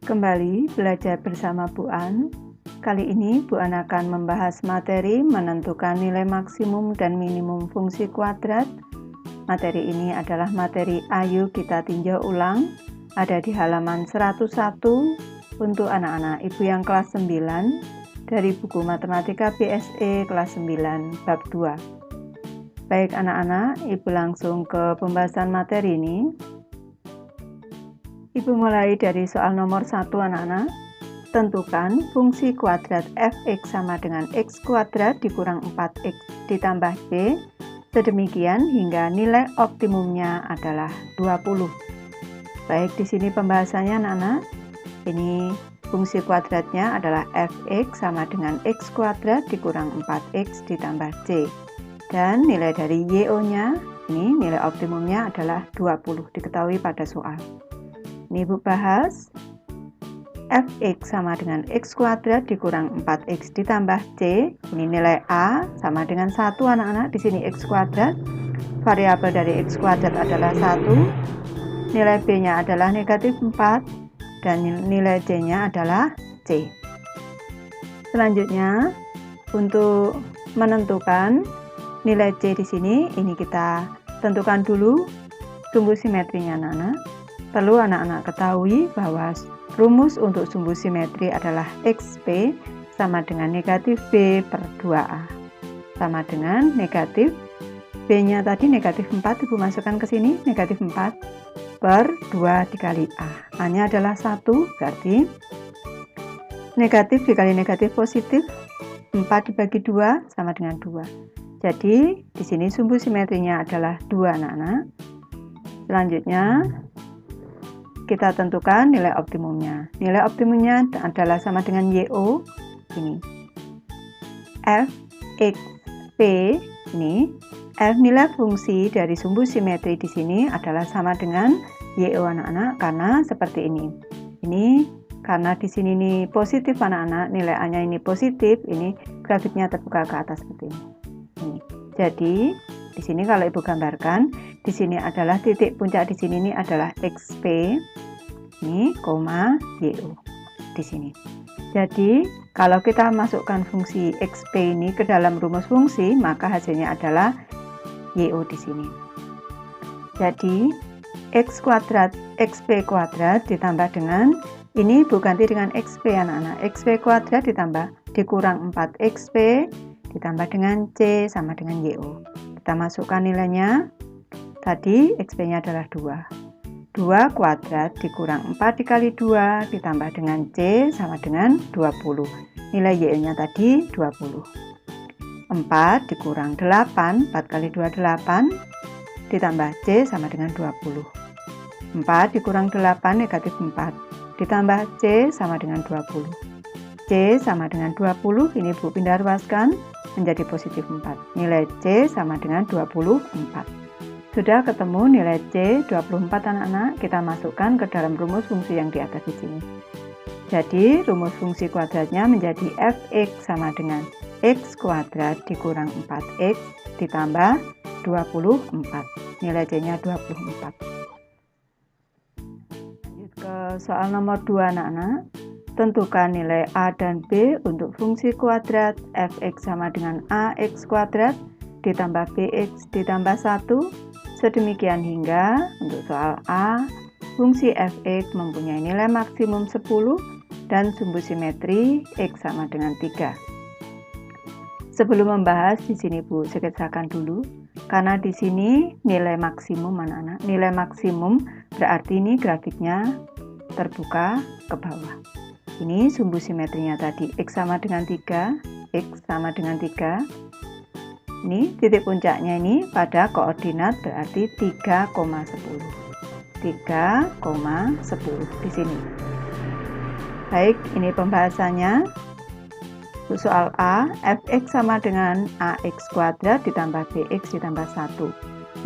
Kembali belajar bersama Bu An. Kali ini Bu An akan membahas materi menentukan nilai maksimum dan minimum fungsi kuadrat. Materi ini adalah materi Ayo Kita Tinjau Ulang, ada di halaman 101 untuk anak-anak ibu yang kelas 9 dari buku Matematika BSE kelas 9 bab 2. Baik anak-anak, ibu langsung ke pembahasan materi ini. Ibu mulai dari soal nomor 1 anak-anak. Tentukan fungsi kuadrat fx sama dengan x kuadrat dikurang 4x ditambah c, sedemikian hingga nilai optimumnya adalah 20. Baik, di sini pembahasannya anak-anak. Ini fungsi kuadratnya adalah fx sama dengan x kuadrat dikurang 4x ditambah c. Dan nilai dari y-nya, ini nilai optimumnya adalah 20, diketahui pada soal. Ini Ibu bahas, fx sama dengan x kuadrat dikurang 4x ditambah c. Ini nilai a sama dengan 1 anak-anak. Di sini x kuadrat, variabel dari x kuadrat adalah 1. Nilai b-nya adalah negatif 4 dan nilai c-nya adalah c. Selanjutnya, untuk menentukan nilai c di sini, ini kita tentukan dulu sumbu simetrinya anak-anak. Perlu anak-anak ketahui bahwa rumus untuk sumbu simetri adalah xp sama dengan negatif b per 2a. Sama dengan negatif b-nya tadi negatif 4, Ibu masukkan ke sini, negatif 4 per 2 dikali a. A-nya adalah 1, berarti negatif dikali negatif positif, 4 dibagi 2 sama dengan 2. Jadi, di sini sumbu simetrinya adalah 2 anak-anak. Selanjutnya, kita tentukan nilai optimumnya. Nilai optimumnya adalah sama dengan YO. Ini f x p. Ini f nilai fungsi dari sumbu simetri di sini adalah sama dengan YO anak-anak, karena seperti ini. Ini karena di sini ini positif anak-anak, nilai A-nya ini positif, ini grafiknya terbuka ke atas seperti ini. Jadi di sini kalau Ibu gambarkan, di sini adalah titik puncak, di sini ini adalah xp, ini koma yo di sini. Jadi kalau kita masukkan fungsi xp ini ke dalam rumus fungsi, maka hasilnya adalah yo di sini. Jadi x kuadrat xp kuadrat ditambah dengan ini Ibu ganti dengan xp anak-anak. xp kuadrat ditambah dikurang 4xp ditambah dengan c sama dengan yo. Kita masukkan nilainya. Tadi xp-nya adalah 2. 2 kuadrat dikurang 4 dikali 2 ditambah dengan c sama dengan 20. Nilai y-nya tadi 20. 4 dikurang 8, 4 kali 2 8, ditambah c sama dengan 20. 4 dikurang 8 negatif 4, ditambah c sama dengan 20. C sama dengan 20, ini Bu pindah ruaskan menjadi positif 4. Nilai c sama dengan 24. Sudah ketemu nilai c 24 anak-anak, kita masukkan ke dalam rumus fungsi yang di atas di sini. Jadi rumus fungsi kuadratnya menjadi fx sama dengan x kuadrat dikurang 4x ditambah 24. Nilai c-nya 24. Lanjut ke soal nomor 2 anak-anak. Tentukan nilai a dan b untuk fungsi kuadrat fx sama dengan ax kuadrat ditambah bx ditambah 1. Sedemikian hingga untuk soal A, fungsi fx mempunyai nilai maksimum 10 dan sumbu simetri x sama dengan 3. Sebelum membahas di sini Bu sketsakan dulu, karena di sini nilai maksimum anak-anak. Nilai maksimum berarti ini grafiknya terbuka ke bawah. Ini sumbu simetrinya tadi x sama dengan 3, x sama dengan 3. Ini titik puncaknya ini pada koordinat berarti 3,10. 3,10 di sini. Baik, ini pembahasannya. Untuk soal A, fx sama dengan ax kuadrat ditambah bx ditambah 1.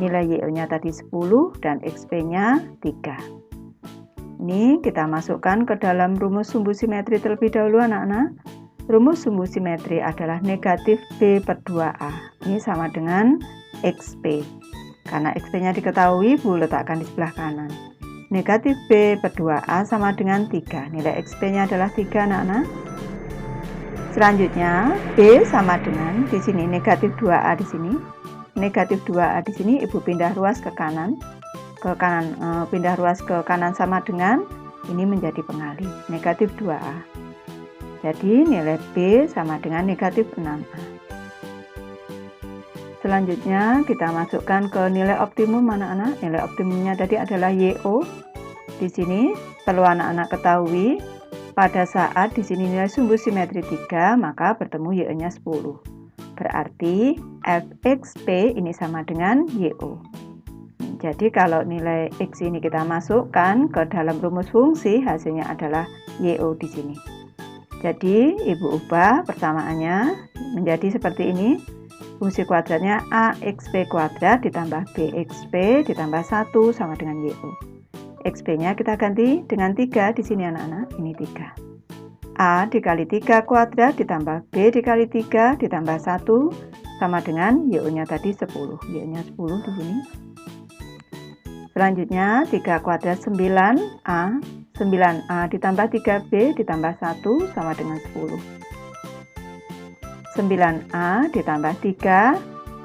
Nilai y-nya tadi 10 dan xp-nya 3. Ini kita masukkan ke dalam rumus sumbu simetri terlebih dahulu anak-anak. Rumus sumbu simetri adalah negatif b per 2a. Ini sama dengan xp. Karena xp-nya diketahui, Bu letakkan di sebelah kanan. negatif B per 2A sama dengan 3. Nilai XP-nya adalah 3 anak-anak. Selanjutnya B sama dengan di sini negatif 2A di sini. Negatif 2A di sini Ibu pindah ruas ke kanan. Pindah ruas ke kanan sama dengan ini menjadi pengali negatif 2A. Jadi nilai B sama dengan negatif 6A. Selanjutnya kita masukkan ke nilai optimum anak-anak. Nilai optimumnya tadi adalah YO. Di sini perlu anak-anak ketahui pada saat di sini nilai sumbu simetri 3, maka bertemu YO-nya 10. Berarti FXP ini sama dengan YO. Jadi kalau nilai X ini kita masukkan ke dalam rumus fungsi, hasilnya adalah YO di sini. Jadi Ibu ubah persamaannya menjadi seperti ini. Fungsi kuadratnya AXP kuadrat ditambah BXP ditambah 1 sama dengan YO. XP-nya kita ganti dengan 3 di sini anak-anak, ini 3. A dikali 3 kuadrat ditambah B dikali 3 ditambah 1 sama dengan YO-nya tadi 10. YO-nya 10 di sini. Selanjutnya 3 kuadrat 9A. 9A ditambah 3B ditambah 1 sama dengan 10. 9A ditambah 3,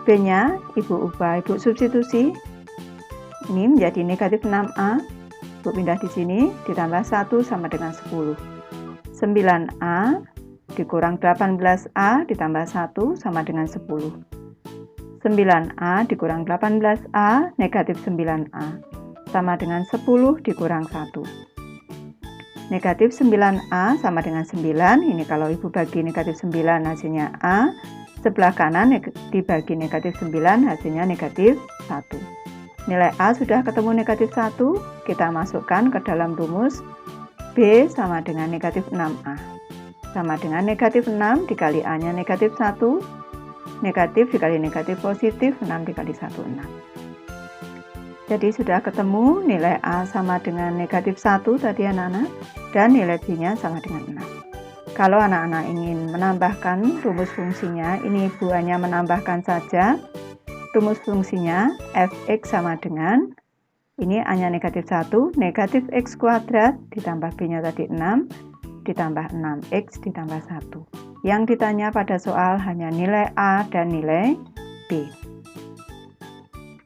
B-nya Ibu ubah, Ibu substitusi. Ini menjadi negatif 6A. Ibu pindah di sini, ditambah 1 sama dengan 10. 9A dikurang 18A ditambah 1 sama dengan 10. 9A dikurang 18A, negatif 9A. Sama dengan 10 dikurang 1. Negatif 9A sama dengan 9, ini kalau Ibu bagi negatif 9 hasilnya A, sebelah kanan dibagi negatif 9 hasilnya negatif 1. Nilai A sudah ketemu negatif 1, kita masukkan ke dalam rumus B sama dengan negatif 6A. Sama dengan negatif 6 dikali A-nya negatif 1, negatif dikali negatif positif, 6 dikali 1, 6. Jadi sudah ketemu nilai A sama dengan negatif 1 tadi anak-anak, dan nilai B-nya sama dengan 6. Kalau anak-anak ingin menambahkan rumus fungsinya, ini Ibu hanya menambahkan saja. Rumus fungsinya fx sama dengan, ini A-nya negatif 1, negatif x kuadrat, ditambah B-nya tadi 6, ditambah 6x ditambah 1. Yang ditanya pada soal hanya nilai A dan nilai B.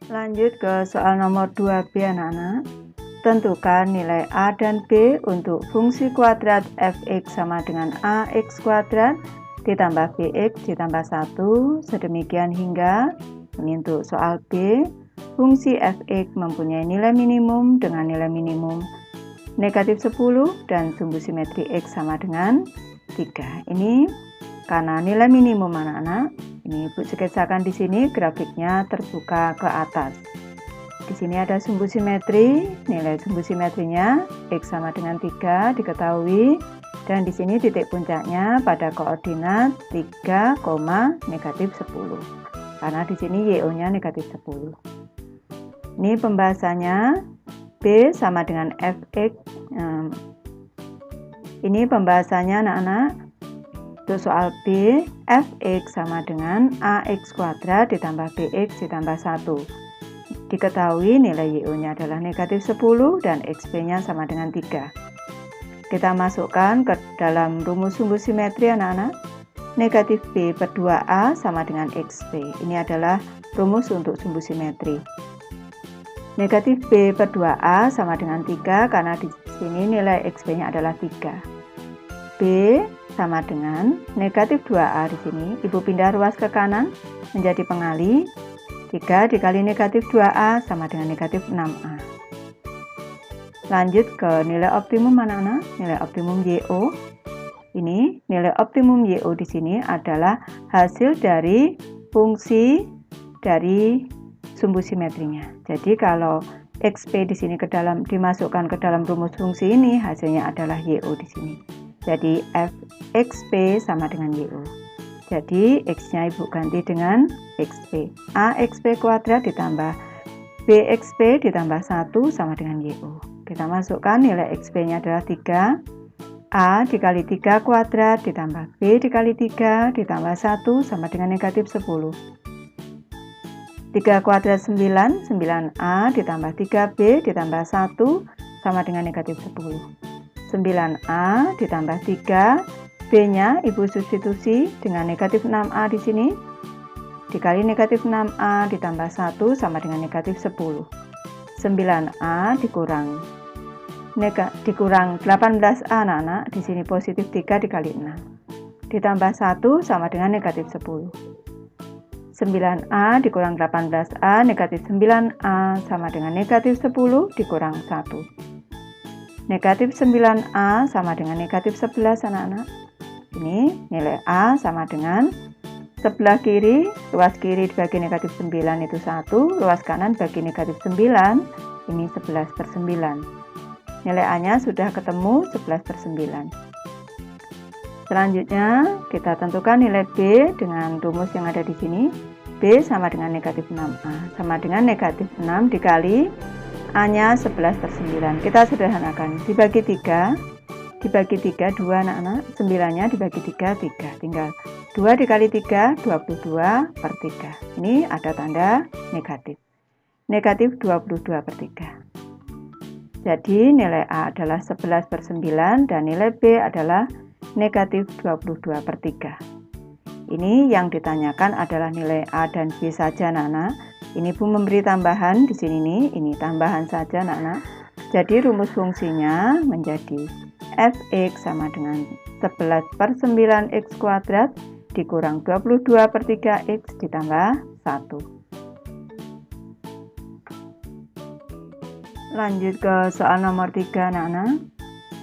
Lanjut ke soal nomor 2B anak-anak. Tentukan nilai A dan B untuk fungsi kuadrat fx sama dengan ax kuadrat ditambah bx ditambah 1, sedemikian hingga, ini untuk soal B, fungsi fx mempunyai nilai minimum dengan nilai minimum negatif 10 dan sumbu simetri x sama dengan 3. Ini karena nilai minimum anak-anak. Ini Ibu sketsakan di sini grafiknya terbuka ke atas. Di sini ada sumbu simetri, nilai sumbu simetrinya X sama dengan 3 diketahui, dan di sini titik puncaknya pada koordinat 3, negatif 10. Karena di sini YO-nya negatif 10. Ini pembahasannya B sama dengan Fx. Ini pembahasannya anak-anak. Untuk soal B, fx sama dengan ax kuadrat ditambah bx ditambah 1. Diketahui nilai YO-nya adalah negatif 10 dan XP-nya sama dengan 3. Kita masukkan ke dalam rumus sumbu simetri anak-anak. Negatif B per 2A sama dengan XP. Ini adalah rumus untuk sumbu simetri. Negatif B per 2A sama dengan 3 karena di sini nilai XP-nya adalah 3. B sama dengan negatif 2A di sini. Ibu pindah ruas ke kanan menjadi pengali. 3 dikali negatif 2A sama dengan negatif 6A. Lanjut ke nilai optimum anak-anak. Nilai optimum YO. Ini nilai optimum YO di sini adalah hasil dari fungsi dari sumbu simetrinya. Jadi kalau XP di sini dimasukkan ke dalam rumus fungsi ini, hasilnya adalah YO di sini. Jadi fxp sama dengan YO. Jadi x-nya Ibu ganti dengan xp. Axp kuadrat ditambah bxp ditambah 1 sama dengan YO. Kita masukkan nilai xp-nya adalah 3. A dikali 3 kuadrat ditambah B dikali 3 ditambah 1 sama dengan negatif 10. 3 kuadrat 9, 9A ditambah 3B ditambah 1 sama dengan negatif 10. 9A ditambah 3, B-nya Ibu substitusi dengan negatif 6A di sini, dikali negatif 6A ditambah 1 sama dengan negatif 10. 9A dikurang 18A anak-anak, di sini positif 3 dikali 6. Ditambah 1 sama dengan negatif 10. 9A dikurang 18A, negatif 9A sama dengan negatif 10 dikurang 1. Negatif 9A sama dengan negatif 11 anak-anak. Ini nilai A sama dengan sebelah kiri, luas kiri dibagi negatif 9 itu 1, luas kanan bagi negatif 9, ini 11/9. Nilai A-nya sudah ketemu 11/9. Selanjutnya kita tentukan nilai B dengan rumus yang ada di sini. B sama dengan negatif 6A, sama dengan negatif 6 dikali A-nya 11/9. Kita sederhanakan, dibagi 3, 2 anak-anak, 9-nya dibagi 3, 3. Tinggal 2 dikali 3, 22/3. Ini ada tanda negatif. Negatif 22/3. Jadi nilai A adalah 11/9 dan nilai B adalah negatif 22/3. Ini yang ditanyakan adalah nilai A dan B saja anak-anak. Ini Bu memberi tambahan di sini nih, ini tambahan saja anak-anak. Jadi rumus fungsinya menjadi fx sama dengan 11/9x kuadrat dikurang 22/3x ditambah 1. Lanjut ke soal nomor 3 anak-anak.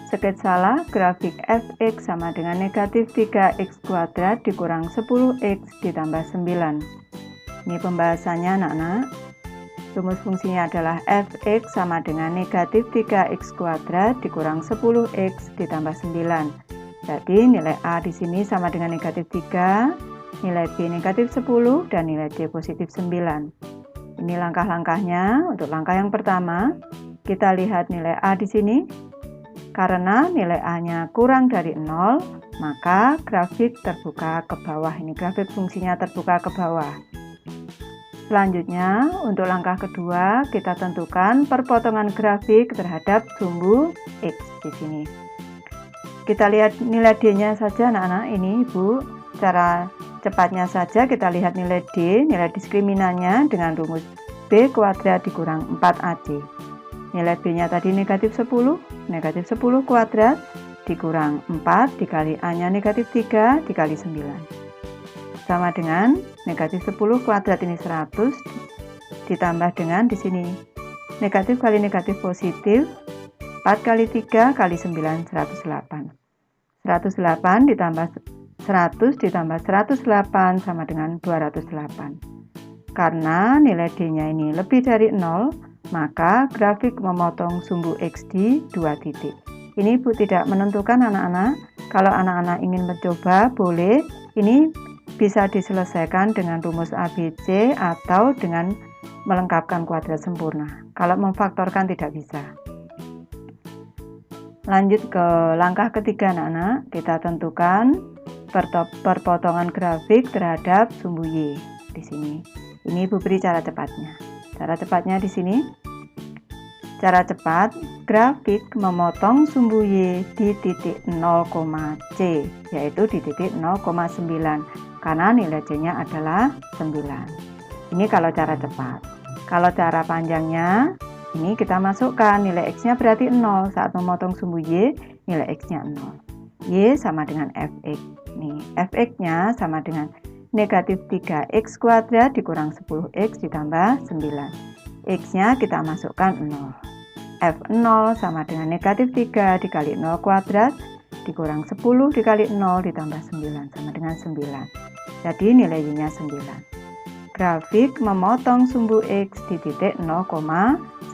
Sketsalah grafik fx sama dengan negatif 3x kuadrat dikurang 10x ditambah 9. Ini pembahasannya anak-anak. Rumus fungsinya adalah fx sama dengan negatif 3x kuadrat dikurang 10x ditambah 9. Jadi nilai A di sini sama dengan negatif 3, nilai B negatif 10, dan nilai D positif 9. Ini langkah-langkahnya. Untuk langkah yang pertama, kita lihat nilai A di sini. Karena nilai A-nya kurang dari 0, maka grafik terbuka ke bawah. Ini grafik fungsinya terbuka ke bawah. Selanjutnya, untuk langkah kedua, kita tentukan perpotongan grafik terhadap sumbu X di sini. Kita lihat nilai D-nya saja anak-anak. Ini Ibu, cara cepatnya saja kita lihat nilai D, nilai diskriminannya dengan rumus B kuadrat dikurang 4AC. Nilai B-nya tadi negatif 10, negatif 10 kuadrat dikurang 4 dikali A-nya negatif 3 dikali 9. Sama dengan negatif 10 kuadrat ini 100 ditambah dengan di sini negatif kali negatif positif 4 kali 3 kali 9 108. 108 ditambah 100 ditambah 108 sama dengan 208. Karena nilai D-nya ini lebih dari 0, maka grafik memotong sumbu X di 2 titik. Ini Bu tidak menentukan anak-anak. Kalau anak-anak ingin mencoba, boleh. Ini bisa diselesaikan dengan rumus ABC atau dengan melengkapkan kuadrat sempurna. Kalau memfaktorkan tidak bisa. Lanjut ke langkah ketiga anak-anak, kita tentukan perpotongan grafik terhadap sumbu Y di sini. Ini Ibu beri cara cepatnya. Cara cepatnya di sini. Cara cepat, grafik memotong sumbu Y di titik 0,C, yaitu di titik 0,9. Karena nilai C-nya adalah 9. Ini kalau cara cepat. Kalau cara panjangnya, ini kita masukkan nilai X-nya berarti 0. Saat memotong sumbu Y, nilai X-nya 0. Y sama dengan Fx. Nih, Fx-nya sama dengan negatif 3x kuadrat dikurang 10x ditambah 9. X-nya kita masukkan 0. F0 sama dengan negatif 3 dikali 0 kuadrat dikurang 10 dikali 0 ditambah 9 sama dengan 9. Jadi nilai Y-nya 9. Grafik memotong sumbu X di titik 0,9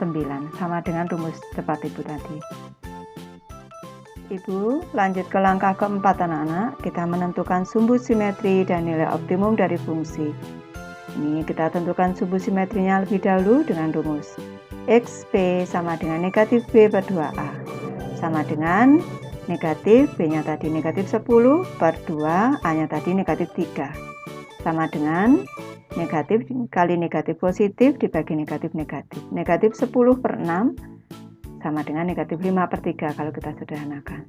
sama dengan rumus cepat Ibu tadi. Ibu lanjut ke langkah keempat anak-anak. Kita menentukan sumbu simetri dan nilai optimum dari fungsi. Ini kita tentukan sumbu simetrinya lebih dahulu dengan rumus XP sama dengan negatif B per 2A sama dengan negatif B-nya tadi negatif 10 per 2, A-nya tadi negatif 3 sama dengan negatif kali negatif positif dibagi negatif negatif. Negatif 10 per 6 sama dengan negatif 5/3 kalau kita sederhanakan.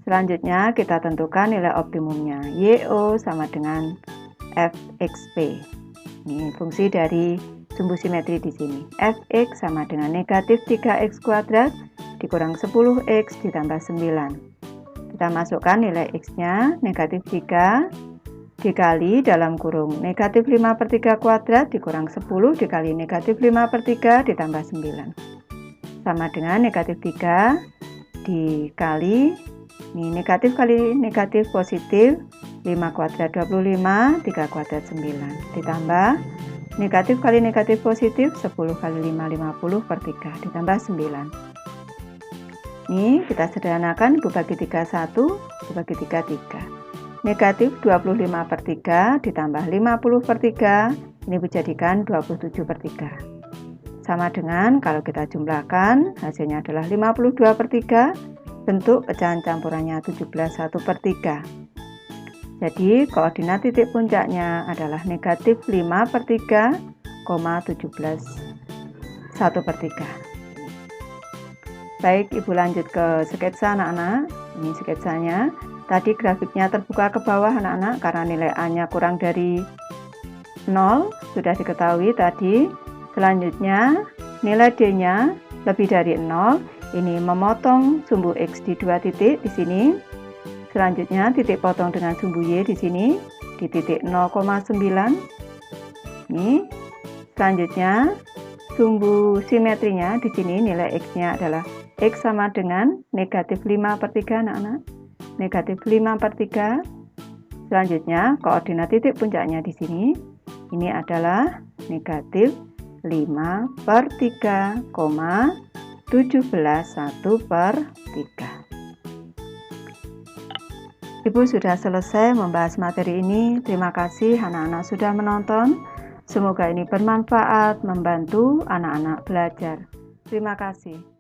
Selanjutnya kita tentukan nilai optimumnya. YO sama dengan FXP. Ini fungsi dari sumbu simetri di sini. Fx sama dengan negatif 3x kuadrat dikurang 10x ditambah 9. Kita masukkan nilai x-nya negatif 3 dikali dalam kurung negatif 5/3 kuadrat dikurang 10 dikali negatif 5/3 ditambah 9. Sama dengan negatif 3 dikali ini negatif kali negatif positif 5 kuadrat 25, 3 kuadrat 9 ditambah negatif kali negatif positif 10 kali 5 50/3 ditambah 9. Ini kita sederhanakan 2 bagi 3 1, 2 bagi 3 3. Negatif 25/3 ditambah 50/3 ini dijadikan 27/3. Sama dengan kalau kita jumlahkan hasilnya adalah 52/3. Bentuk pecahan campurannya 17 1/3. Jadi koordinat titik puncaknya adalah negatif 5/3, 17 1/3. Baik, Ibu lanjut ke sketsa anak-anak. Ini sketsanya. Tadi grafiknya terbuka ke bawah anak-anak karena nilai A-nya kurang dari 0 sudah diketahui tadi. Selanjutnya nilai D-nya lebih dari 0. Ini memotong sumbu X di 2 titik di sini. Selanjutnya titik potong dengan sumbu Y di sini di titik 0,9. Ini. Selanjutnya sumbu simetrinya di sini nilai X-nya adalah X sama dengan negatif 5/3 anak-anak. Negatif 5/3. Selanjutnya koordinat titik puncaknya di sini. Ini adalah negatif 5/3, 17 1/3. Ibu sudah selesai membahas materi ini. Terima kasih anak-anak sudah menonton. Semoga ini bermanfaat, membantu anak-anak belajar. Terima kasih.